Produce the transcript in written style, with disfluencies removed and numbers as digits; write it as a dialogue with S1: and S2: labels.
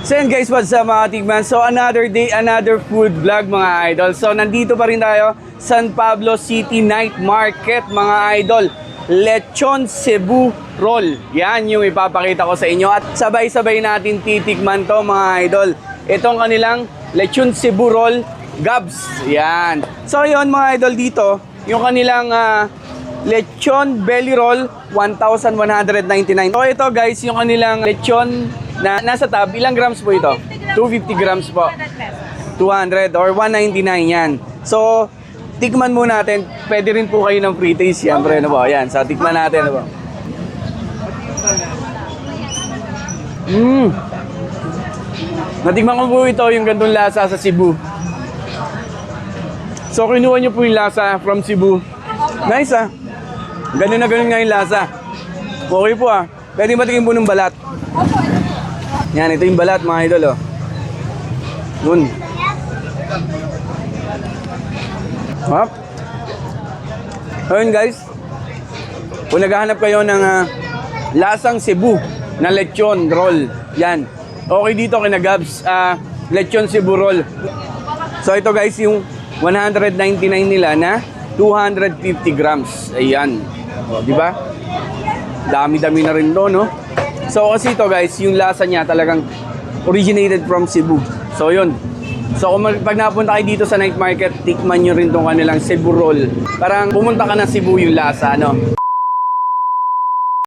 S1: So yan guys, what's up mga tigman? So another day, another food vlog mga idol. So nandito pa rin tayo, San Pablo City Night Market mga idol. Lechon Cebu Roll. Yan yung ipapakita ko sa inyo. At sabay-sabay natin titikman to mga idol. Itong kanilang Lechon Cebu Roll Gabs. Yan. So yun mga idol dito, yung kanilang Lechon Belly Roll 1,199. So ito guys, yung kanilang lechon na nasa tab, ilang grams po ito? 250 grams po. 200 or 199 yan. So, tikman muna natin. Pwede rin po kayo ng free taste. Siyempre, ano po? Yan. So, tikman natin. Ano po? Natikman ko po ito yung gandong lasa sa Cebu. So, kinuha nyo po yung lasa from Cebu. Nice ah. Ganun na ganun nga yung lasa. Okay po ah. Pwede matikin po ng balat. Yan, ito yung balat mga idol oh. Nun. Hop. Ayun guys. Kung naghahanap kayo ng lasang Cebu na lechon roll. Yan. Okay dito kina Gabs. Lechon Cebu roll. So ito guys yung 199 nila na 250 grams. Ayan. O, di ba? Dami-dami na rin to, no? So kasi ito guys, yung lasa niya talagang originated from Cebu. So yun. So kung pag napunta kayo dito sa night market, tikman nyo rin tong kanilang Cebu roll. Parang pumunta ka na Cebu yung lasa, no?